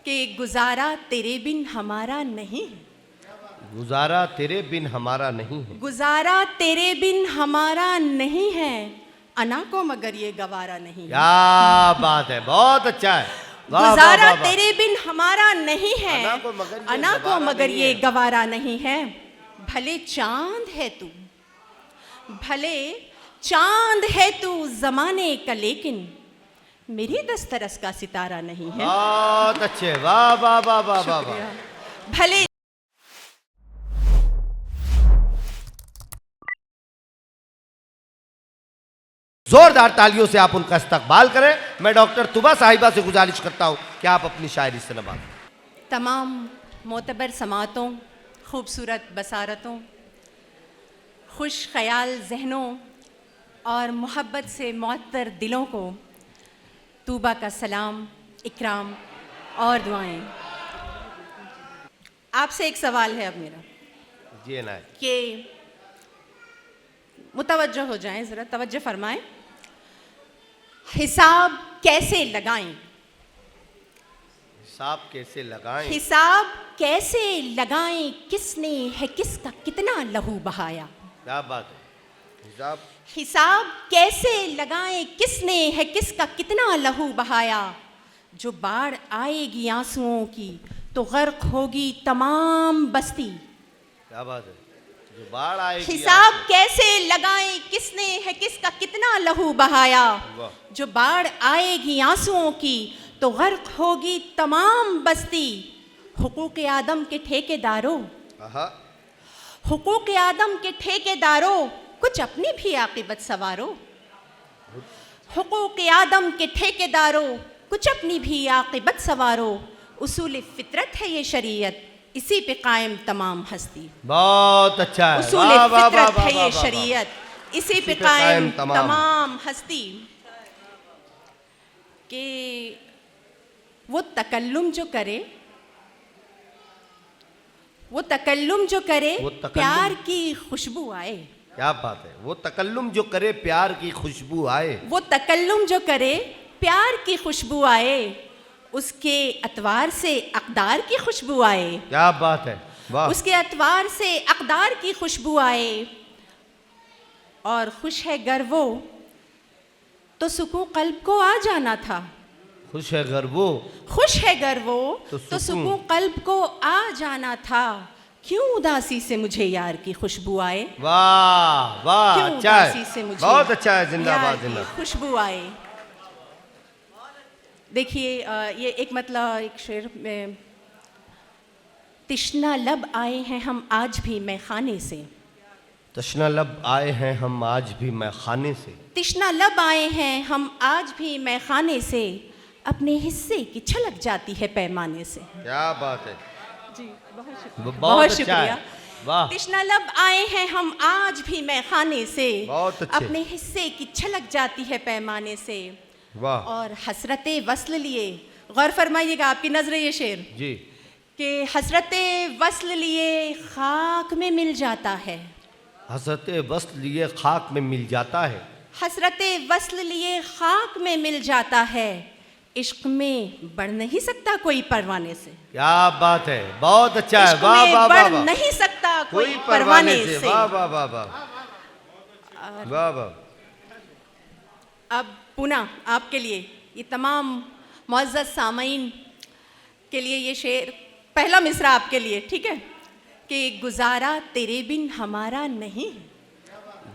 कि गुजारा तेरे बिन हमारा नहीं है। गुजारा तेरे बिन हमारा नहीं है। गुजारा तेरे बिन हमारा नहीं है, अना को मगर ये गवारा नहीं है। क्या बात है, बहुत अच्छा है। वाह, गुजारा वाह, वाह, वाह। तेरे बिन हमारा नहीं है, अना को मगर ये गवारा गवारा नहीं है। भले चांद है तू, भले चांद है तू जमाने का, लेकिन मेरी दस्तरस का सितारा नहीं है। बहुत अच्छे, वाह वाह वाह वाह वाह वाह। भले जोरदार तालियों से आप उनका इस्तकबाल करें। मैं डॉक्टर तुबा साहिबा से गुजारिश करता हूं कि आप अपनी शायरी से नवाजें। तमाम मोतबर समातों, खूबसूरत बसारतों, खुश ख्याल जहनों और मोहब्बत से मुअत्तर दिलों को तूबा का सलाम, इकराम और दुआएं। आपसे एक सवाल है अब मेरा जी ना, कि मुतवज्जो हो जाएं, ज़रा तवज्जो फरमाएं। हिसाब कैसे लगाएं? हिसाब कैसे लगाएं? हिसाब कैसे लगाएं? किसने है किसका कितना लहू बहाया? क्या बात है। हिसाब हिसाब कैसे लगाएं? किसने है किसका कितना लहू बहाया? जो बाढ़ आएगी आंसुओं की तो गर्क होगी तमाम बस्ती। क्या बात है। जो बाढ़ आएगी हिसाब कैसे लगाएं? किसने है किसका कितना लहू बहाया? जो बाढ़ आएगी आंसुओं की तो गर्क होगी तमाम बस्ती। हुकूक आदम के ठेकेदारों, हुकूक आदम के ठेकेदारों, कुछ अपनी भी आकिबत सवारो। हुकूक आदम के ठेकेदारों, कुछ अपनी भी आकिबत सवारो। उसूल फितरत है ये शरीयत, इसी पे कायम तमाम हस्ती। बहुत अच्छा है। उसूल फितरत है ये शरीयत, इसी पे कायम तमाम हस्ती। कि वो तकल्लुम जो करे, वो तकल्लुम जो करे प्यार की खुशबू आए। क्या बात है। वो तकल्लुम जो करे प्यार की खुशबू आए। वो तकल्लुम जो करे प्यार की खुशबू आए, उसके अतवार से अक़दार की खुशबू आए। क्या बात है, वाह। उसके अतवार से अक़दार की खुशबू आए। और खुश है गर वो तो सुकून कल्ब को आ जाना था। खुश है गर वो, खुश है गर वो तो सुकून सुकून कल्ब को आ जाना था। क्यों उदासी से मुझे यार की खुशबू आए? वाह वाह, क्यों अच्छा है, उदासी से मुझे बहुत अच्छा है। जिंदाबाद यार की जिंदाबाद। खुशबू आए। देखिए ये एक मतलब एक शेर में, तिश्ना लब आए हैं हम आज भी मैखाने से। तशना लब आए हैं हम आज भी मैखाने से। तिश्ना लब आए हैं हम आज भी मैखाने से, अपने हिस्से की छलक जाती है पैमाने से। क्या बात है जी, बहुत शुक्रिया। वाह। तिश्ना लब आए हैं हम आज भी मैखाने से, बहुत अच्छे। अपने हिस्से की छलक जाती है पैमाने से। वाह। और हसरते वस्ल लिए, गौर फरमाइएगा, आपकी नजर ये शेर जी, कि हसरते वस्ल लिए खाक में मिल जाता है। हसरते वस्ल लिए खाक में मिल जाता है। हसरते वस्ल लिए खाक में मिल जाता है, इश्क में बढ़ नहीं सकता कोई परवाने से। क्या बात है, बहुत अच्छा है। इश्क वाह में वाह बढ़ वाह। नहीं सकता कोई परवाने से। वाह वाह वाह वाह वाह वाह। अब पुनः आपके लिए, ये तमाम मुअज़्ज़ज़ सामईन के लिए ये शेर, पहला मिसरा आपके लिए, ठीक है? कि गुजारा तेरे बिन हमारा नहीं है।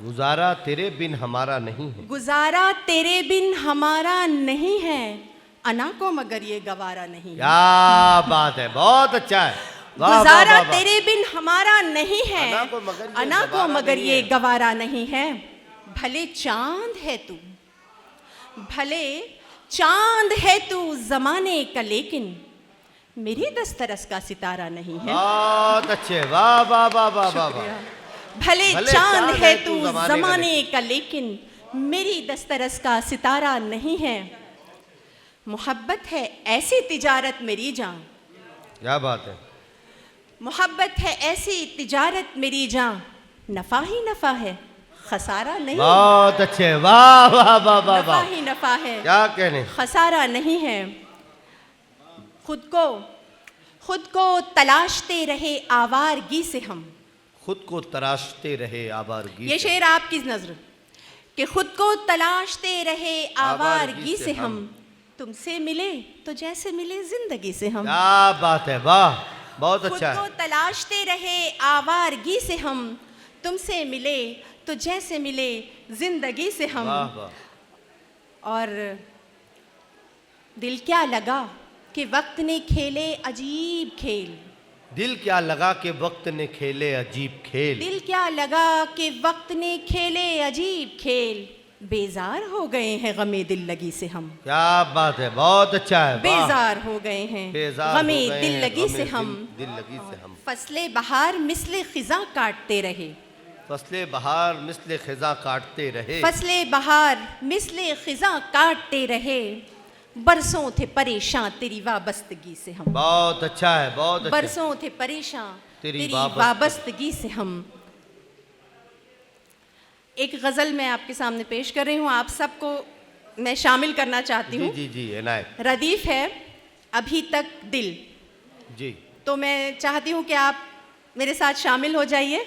गुजारा तेरे बिन हमारा नहीं है। गुजारा तेरे बिन हमारा नहीं है, अना को मगर ये गवारा नहीं है। क्या बात है, बहुत अच्छा है। वाह, गुजारा वाह, वाह, वाह। तेरे बिन हमारा नहीं है, अना को मगर ये गवारा नहीं नहीं है। भले चांद है तू, भले चांद है तू जमाने का, लेकिन मेरी दस्तरस का सितारा नहीं है। बहुत अच्छे, वाह वाह वाह वाह वाह वाह। भले चांद है तू जमाने का, लेकिन मेरी दस्तरस का सितारा नहीं है। मोहब्बत है ऐसी तिजारत मेरी जान। क्या बात है। मोहब्बत है ऐसी तिजारत मेरी जान, नफा ही नफा है खसारा नहीं। बहुत अच्छे, वाह वाह वाह वाह नफा वाह। ही नफा है, क्या कहने, खसारा नहीं है। खुद को तलाशते रहे आवारगी से हम। खुद को तराशते रहे आवारगी ये से। शेर आपकी नजर कि खुद को तलाशते रहे आवारगी से हम, तुमसे मिले तो जैसे मिले जिंदगी से हम। क्या बात है, वाह, बहुत खुद अच्छा को है। तलाशते रहे आवारगी से हम, तुमसे मिले तो जैसे मिले जिंदगी से हम। वाह वाह। और दिल क्या लगा कि वक्त ने खेले अजीब खेल। दिल क्या लगा कि वक्त ने खेले अजीब खेल। दिल क्या लगा कि वक्त ने खेले अजीब खेल, बेजार हो गए हैं गमे दिल लगी से हम। क्या बात है, बहुत अच्छा है, वाह। बेजार हो गए हैं बेजार गमे हो गए दिल हैं, लगी गमे से हम। दिल लगी से हम। फसले बहार मिसले खिजा काटते रहे। फसले बहार मिसले खिजा काटते रहे। फसले बहार मिसले खिजा काटते रहे, बरसों थे परेशान तेरी वाबस्तगी से हम। बहुत अच्छा है, बहुत अच्छा है। बरसों थे परेशान तेरी तेरी वाबस्तगी। वाबस्तगी से हम। एक गज़ल मैं आपके सामने पेश कर रही हूँ, आप सबको मैं शामिल करना चाहती जी हूँ। जी जी इनायत रदीफ है अभी तक दिल। जी, तो मैं चाहती हूँ कि आप मेरे साथ शामिल हो जाइए।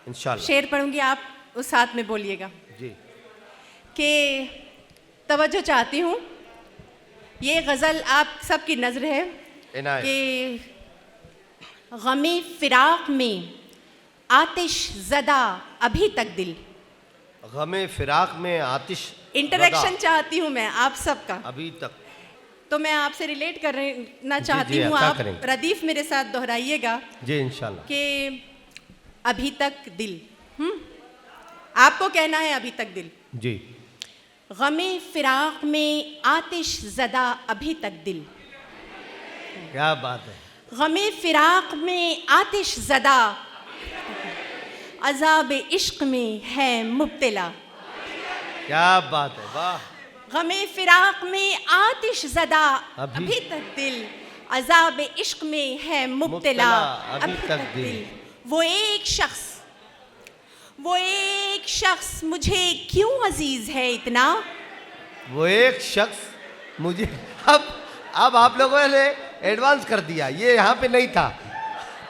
इंशाल्लाह। शेर पढ़ूंगी, आप उस साथ में बोलिएगा जी कि तवज्जो चाहती हूँ। ये गज़ल आप सबकी नज़र है इनायत। कि गमे फिराक में आतिश ज़दा अभी तक दिल। गमे फिराक में आतिश इंटरेक्शन लगा चाहती हूँ मैं आप सबका, अभी तक। तो मैं आपसे रिलेट करना जी, चाहती जी, हूँ। अता आप करेंगे। रदीफ मेरे साथ दोहराइएगा जी इंशाल्लाह। कि अभी तक दिल। आपको कहना है अभी तक दिल। जी, गमे फिराक में आतिश ज़दा अभी तक दिल। क्या बात है। गमे फिराक में आतिश ज़दा अज़ाब इश्क में है मुब्तला। क्या बात है, वाह। गमे फिराक में आतिश ज़दा अभी अभी तक दिल, अज़ाब इश्क में है मुब्तला। अभी तक दिल। वो एक शख्स मुझे क्यों अजीज है इतना। वो एक शख्स मुझे अब आप लोगों ने एडवांस कर दिया, ये यहाँ पे नहीं था,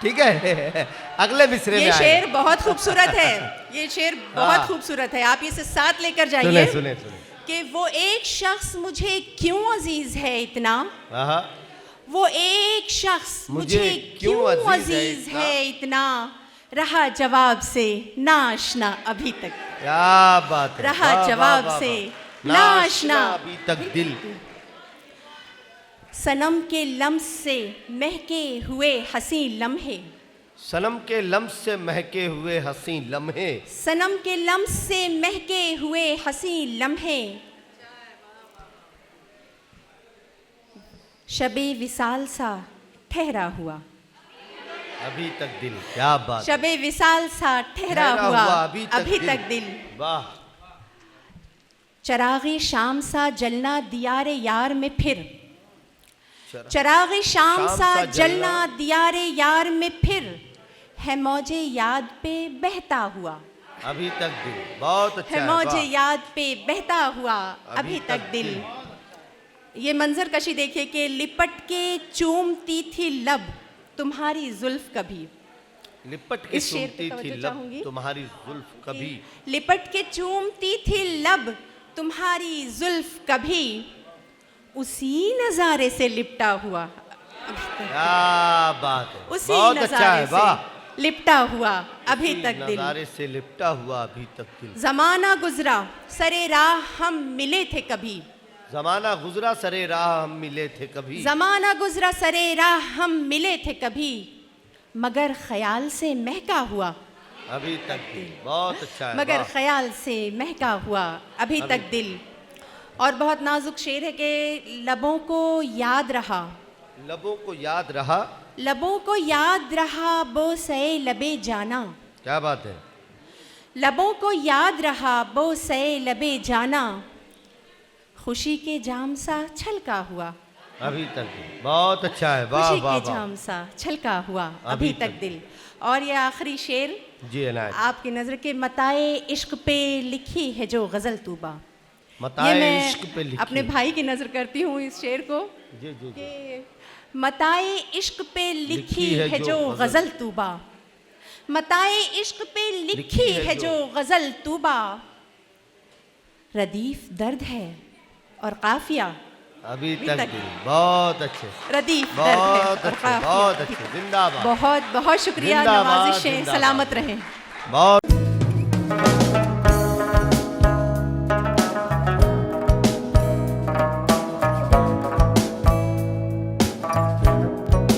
ठीक है। अगले मिसरे में ये आएगा। शेर बहुत खूबसूरत है, ये शेर बहुत हाँ। खूबसूरत है, आप इसे साथ लेकर सुने जाइए सुने सुने। कि वो एक शख्स मुझे क्यों अजीज है इतना। हाँ, वो एक शख्स मुझे मुझे क्यों क्यों अजीज है अजीज है इतना, रहा जवाब से नाशना अभी तक। क्या बात है। रहा वाह, जवाब वाह, वाह, से वाह। नाशना अभी तक दिल। सनम के लम्स से महके हुए हसी लम्हे। सनम के लम्स से महके हुए हसी लम्हे। सनम के लम्स से महके हुए हसी लम्हे, शबे विसाल सा ठहरा हुआ। अभी तक दिल। क्या बात। शबे विसाल सा ठहरा हुआ अभी तक दिल। वाह। चरागे शाम सा जलना दियारे यार में फिर। चरागे शाम सा जलना दियारे यार में फिर, है मौजे याद पे बहता हुआ। अभी तक दिल। बहुत अच्छा है है, मौजे वाह। याद पे बहता हुआ अभी तक दिल। ये मंजर कशी देखिए कि लिपट के चूमती थी लब तुम्हारी जुल्फ कभी। लिपट के इस शेर पे चूमती थी तवज्जो लब चाहूंगी। तुम्हारी जुल्फ कभी। लिपट के चूमती थी लब तुम्हारी जुल्फ कभी, उसी नज़ारे से लिपटा हुआ अभी तक। क्या बात है। उसी बहुत अच्छा नज़ारे है, वाह। से लिपटा हुआ अभी उसी तक दिल। नज़ारे से लिपटा हुआ अभी तक दिल। जमाना गुजरा सरे राह हम मिले थे कभी। जमाना गुजरा सरे राह हम मिले थे कभी। जमाना गुजरा सरे राह हम मिले थे कभी, मगर ख्याल से महका हुआ अभी तक दिल। बहुत अच्छा है, मगर वाह। ख्याल से महका हुआ अभी तक दिल। और बहुत नाजुक शेर है कि लबों को याद रहा। लबों को याद रहा। लबों को याद रहा बोसे लबे जाना। क्या बात है। लबों को याद रहा बोसे लबे जाना, खुशी के जाम सा छलका हुआ अभी तक दिल। बहुत अच्छा है, वाह खुशी वाह के वाह। जाम सा छलका हुआ अभी अभी तक तक दिल। और ये आखिरी शेर जी इनायत। आपकी नज़र के मताए इश्क पे लिखी है जो गज़ल तूबा। ये मताए मैं इश्क पे लिखी। अपने भाई की नज़र करती हूँ इस शेर को जी जी जी। कि मताए इश्क पे लिखी है जो गजल तूबा, मताए इश्क पे लिखी है जो गजल तूबा, रदीफ दर्द है और काफिया अभी तक भी बहुत अच्छे, रदीफ दर्द है बहुत और अच्छे, काफिया। बहुत अच्छे, जिंदाबाद। बहुत बहुत शुक्रिया, जिंदाबाद, नवाजिशें जिंदाबाद। सलामत रहें। बहुत